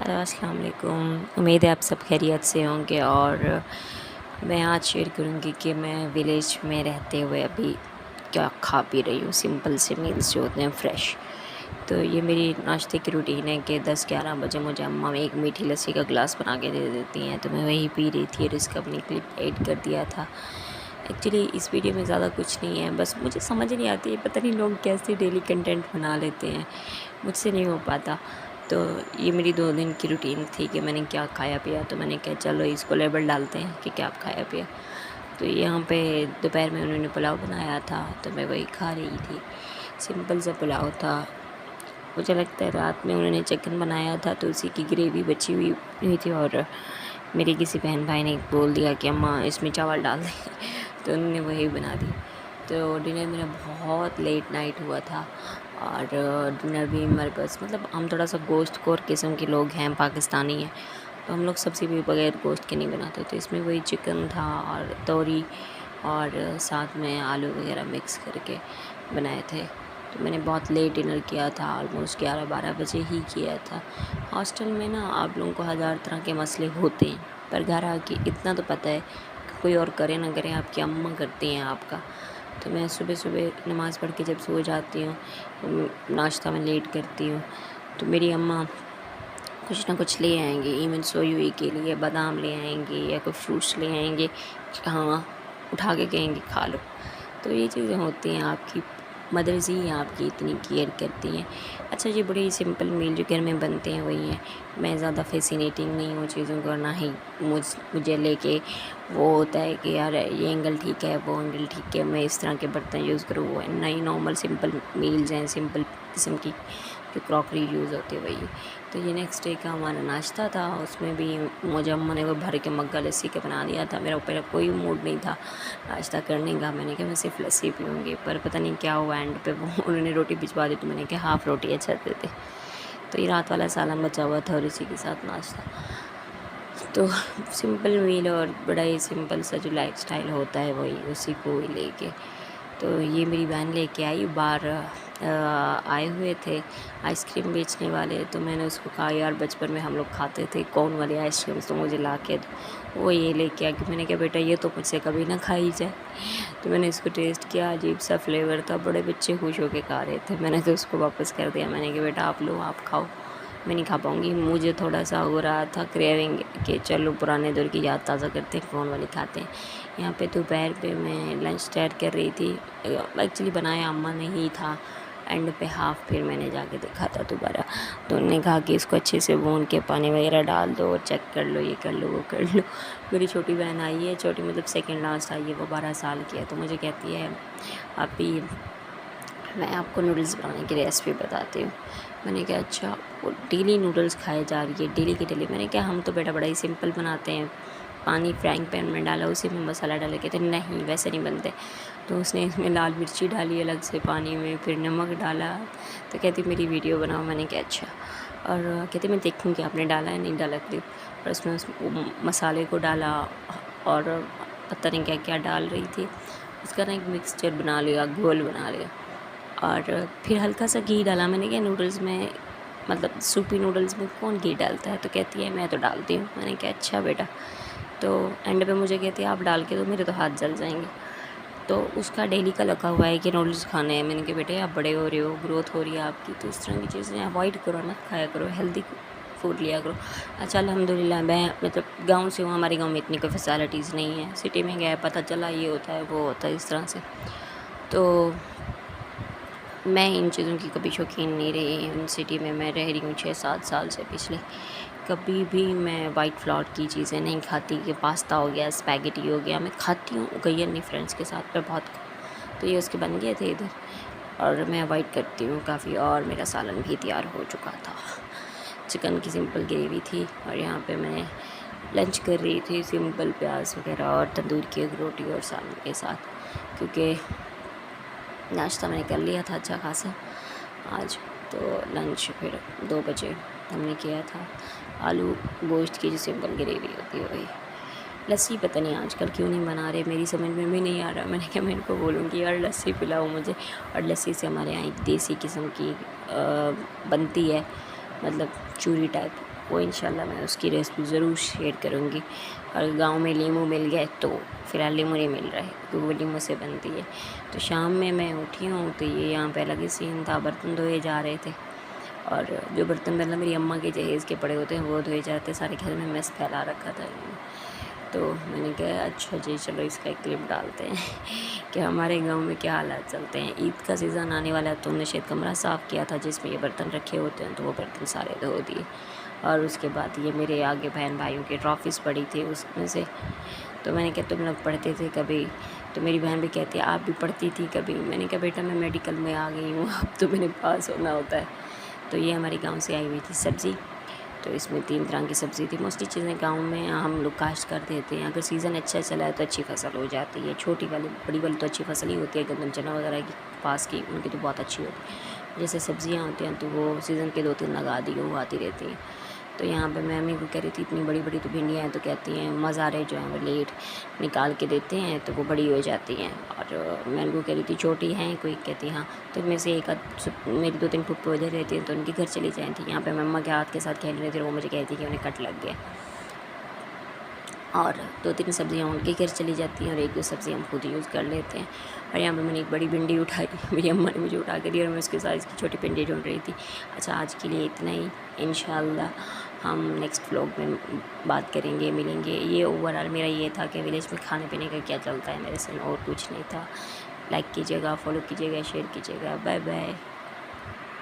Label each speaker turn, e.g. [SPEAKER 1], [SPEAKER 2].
[SPEAKER 1] Hello अस्सलाम वालेकुम। उम्मीद है आप सब खैरियत से होंगे। और मैं आज शेयर करूँगी कि मैं विलेज में रहते हुए अभी क्या खा पी रही हूँ। सिंपल से मील्स जो होते हैं फ्रेश। तो ये मेरी नाश्ते की रूटीन है कि 10-11 बजे मुझे अम्मा एक मीठी लस्सी का गिलास बना के दे देती हैं, तो मैं वही पी रही थी और इसका अपनी क्लिप ऐड कर दिया था। एक्चुअली इस वीडियो में ज़्यादा कुछ नहीं है, बस मुझे समझ नहीं आती है, पता नहीं लोग कैसे डेली कंटेंट बना लेते हैं, मुझसे नहीं हो पाता। तो ये मेरी 2 दिन की रूटीन थी कि मैंने क्या खाया पिया, तो मैंने कहा चलो इसको लेबल डालते हैं कि क्या खाया पिया। तो यहाँ पे दोपहर में उन्होंने पुलाव बनाया था, तो मैं वही खा रही थी। सिंपल सा पुलाव था। मुझे लगता है रात में उन्होंने चिकन बनाया था, तो उसी की ग्रेवी बची हुई थी और मेरे किसी बहन भाई ने बोल दिया कि अम्मा इसमें चावल डाल दें तो उन्होंने वही बना दी। तो डिनर मेरा बहुत लेट नाइट हुआ था और डिनर भी हमारे पास, मतलब हम थोड़ा सा गोश्त खोर किस्म के लोग हैं, पाकिस्तानी हैं, तो हम लोग सब्ज़ी भी बगैर गोश्त के नहीं बनाते। तो इसमें वही चिकन था और तोरी और साथ में आलू वगैरह मिक्स करके बनाए थे। तो मैंने बहुत लेट डिनर किया था, ऑलमोस्ट 11-12 बजे ही किया था। हॉस्टल में ना आप लोगों को हज़ार तरह के मसले होते हैं, पर घर आके इतना तो पता है कि कोई और करे ना करे, आपकी अम्मा करती हैं आपका। तो मैं सुबह सुबह नमाज़ पढ़ के जब सो जाती हूँ, नाश्ता में लेट करती हूँ, तो मेरी अम्मा कुछ ना कुछ ले आएंगे। इवन सोई हुई के लिए बादाम ले आएंगे या कोई फ्रूट्स ले आएंगे, हाँ उठा के कहेंगे खा लो। तो ये चीज़ें होती हैं, आपकी मदर्स ही आपकी इतनी केयर करती हैं। अच्छा, ये बड़े ही सिंपल मील जो घर में बनते हैं वही हैं। मैं ज़्यादा फैसिनेटिंग नहीं हूँ चीज़ों को, ना ही मुझे लेके वो होता है कि यार ये एंगल ठीक है, वो एंगल ठीक है, मैं इस तरह के बर्तन यूज़ करूँ। वो नहीं, नॉर्मल सिंपल मील्स हैं, सिंपल किस्म की जो क्रॉकरी यूज़ होती है वही। तो ये नेक्स्ट डे का हमारा नाश्ता था, उसमें भी मुझे अम्मा ने वो भर के मग्गा लस्सी का बना दिया था। मेरा ऊपर कोई मूड नहीं था नाश्ता करने का, मैंने कहा मैं सिर्फ लस्सी पीऊँगी, पर पता नहीं क्या हुआ एंड पे वो उन्होंने रोटी भिजवा दी, तो मैंने कहा हाफ़ रोटी अच्छा देते। तो ये रात वाला सालन बचा हुआ था और इसी के साथ नाश्ता। तो सिंपल मील और बड़ा ही सिंपल सा जो लाइफस्टाइल होता है वही, उसी को ही लेके। तो ये मेरी बहन लेके आई, बाहर आए हुए थे आइसक्रीम बेचने वाले, तो मैंने उसको कहा यार बचपन में हम लोग खाते थे कोन वाली आइसक्रीम, तो मुझे ला के दो। वो ये लेके आ कि मैंने कहा बेटा ये तो मुझसे कभी ना खाई जाए। तो मैंने इसको टेस्ट किया, अजीब सा फ्लेवर था, बड़े बच्चे खुश होके खा रहे थे। मैंने तो उसको वापस कर दिया, मैंने कहा बेटा आप लो, आप खाओ, मैं नहीं खा पाऊँगी। मुझे थोड़ा सा हो रहा था क्रेविंग कि चलो पुराने दौर की याद ताज़ा करते हैं, कौन वाली खाते हैं। यहाँ पे दोपहर पे मैं लंच तैयार कर रही थी, एक्चुअली बनाया अम्मा ने ही था, एंड पे हाफ़ फिर मैंने जाके देखा था दोबारा। तो उन्होंने कहा कि इसको अच्छे से भून के पानी वगैरह डाल दो और चेक कर लो, ये कर लो, वो कर लो। मेरी छोटी बहन आई है, छोटी मतलब सेकंड लास्ट आई है, वो 12 साल की है, तो मुझे कहती है अभी मैं आपको नूडल्स बनाने की रेसिपी बताती हूँ। मैंने कहा अच्छा, वो डेली नूडल्स खाए जा रही है, डेली की डेली। मैंने कहा हम तो बेटा बड़ा ही सिंपल बनाते हैं, पानी फ्राइंग पैन में डाला, उसी में मसाला डाला। कहते नहीं वैसे नहीं बनते। तो उसने इसमें लाल मिर्ची डाली अलग से पानी में, फिर नमक डाला। तो कहती मेरी वीडियो बनाओ। मैंने कहा अच्छा, और कहती मैं देखूँगी आपने डाला है नहीं डाला क्लिप। और उसमें मसाले को डाला और पता नहीं क्या क्या डाल रही थी, उसका ना एक मिक्सचर बना लिया, घोल बना लिया। और फिर हल्का सा घी डाला। मैंने कहा नूडल्स में, मतलब सूपी नूडल्स में कौन घी डालता है, तो कहती है मैं तो डालती हूँ। मैंने कहा अच्छा बेटा। तो एंड पे मुझे कहती है आप डाल के, तो मेरे तो हाथ जल जाएंगे। तो उसका डेली का लगा हुआ है कि नूडल्स खाने हैं। मैंने कहा बेटे आप बड़े हो रहे हो, ग्रोथ हो रही है आपकी, तो इस तरह की चीज़ें अवॉइड करो, मत खाया करो, हेल्दी फूड लिया करो। अच्छा अल्हम्दुलिल्लाह, मैं मतलब गांव से हूँ, हमारे गांव में इतनी कोई फैसिलिटीज़ नहीं है। सिटी में गया पता चला ये होता है वो होता है इस तरह से। तो मैं इन चीज़ों की कभी शौकीन नहीं रही। इन सिटी में मैं रह रही हूँ 6-7 साल से पिछले। कभी भी मैं वाइट फ्लोर की चीज़ें नहीं खाती, कि पास्ता हो गया, स्पैगेटी हो गया, मैं खाती हूँ गैर नहीं, फ्रेंड्स के साथ मैं बहुत। तो ये उसके बन गए थे इधर और मैं अवॉइड करती हूँ काफ़ी। और मेरा सालन भी तैयार हो चुका था, चिकन की सिंपल ग्रेवी थी। और यहाँ पे मैं लंच कर रही थी, सिंपल प्याज वगैरह और तंदूर की एक रोटी और सालन के साथ, क्योंकि नाश्ता मैंने कर लिया था अच्छा खासा आज। तो लंच फिर 2 बजे हमने किया था, आलू गोश्त की जो सिंपल ग्रेवी होती है वही। लस्सी पता नहीं आजकल क्यों नहीं बना रहे, मेरी समझ में भी नहीं आ रहा। मैंने कहा मैं इनको बोलूँगी यार लस्सी पिलाओ मुझे। और लस्सी से हमारे यहाँ एक देसी किस्म की बनती है, मतलब चूरी टाइप, वो इंशाल्लाह मैं उसकी रेसिपी ज़रूर शेयर करूँगी। और गाँव में लीमू मिल गए तो फ़िलहाल लीमू नहीं मिल रहा है क्योंकि वो लीमू से बनती है। तो शाम में मैं उठी हूँ तो ये यहाँ पे अलग ही सीन था, बर्तन धोए जा रहे थे और जो बर्तन मतलब मेरी अम्मा के जहेज़ के पड़े होते हैं वो धोए जाते, सारे घर में मैस फैला रखा था इन्होंने। तो मैंने कहा अच्छा जी चलो इसका एक क्लिप डालते हैं कि हमारे गांव में क्या हालात चलते हैं। ईद का सीज़न आने वाला है तो हमने शायद कमरा साफ़ किया था जिसमें ये बर्तन रखे होते हैं, तो वो बर्तन सारे धो दिए। और उसके बाद ये मेरे आगे बहन भाइयों की ट्रॉफ़ीज़ पड़ी थी उसमें से, तो मैंने कहा तुम लोग पढ़ते थे कभी? तो मेरी बहन भी कहती है आप भी पढ़ती थी कभी? मैंने कहा बेटा मैं मेडिकल में आ गई हूँ, अब तो मैंने पास होना होता है। तो ये हमारे गाँव से आई हुई थी सब्ज़ी, तो इसमें 3 तरह की सब्ज़ी थी। मोस्टली चीज़ें गाँव में हम लोग काश्त कर देते हैं, अगर सीज़न अच्छा चला है तो अच्छी फ़सल हो जाती है। छोटी वाली बड़ी वाली तो अच्छी फ़सल ही होती है, गंदम चना वगैरह की पास की उनकी तो बहुत अच्छी होती है। जैसे सब्ज़ियाँ होती हैं तो वो सीज़न के 2-3 लगा दी वो आती रहती हैं। तो यहाँ पे मैं मम्मी को कह रही थी इतनी बड़ी-बड़ी तो भिंडियाँ हैं, तो कहती हैं मज़ारे जो हैं वो लेट निकाल के देते हैं तो वो बड़ी हो जाती हैं। और मैं उनको कह रही थी छोटी हैं कोई? कहती हाँ। तो इनमें से एक आध मेरी 2-3 फुप्पो इधर रहती हैं तो उनके घर चली जाती थी। यहाँ पे मम्मा के हाथ के साथ खेल रही थी, वो मुझे कहती कि उन्हें कट लग गया। और 2-3 सब्ज़ियाँ उनके घर चली जाती हैं और 1-2 सब्ज़ी हम खुद यूज़ कर लेते हैं। और यहाँ पे मैंने एक बड़ी भिंडी उठाई, मेरी अम्मा ने मुझे उठा के दी और मैं उसके साइज़ की छोटी भिंडी ढूँढ रही थी। अच्छा आज के लिए इतना ही, इंशाल्लाह हम नेक्स्ट व्लॉग में बात करेंगे, मिलेंगे। ये ओवरऑल मेरा ये था कि विलेज में खाने पीने का क्या चलता है मेरे से, और कुछ नहीं था। लाइक कीजिएगा, फॉलो कीजिएगा, शेयर कीजिएगा। Bye bye.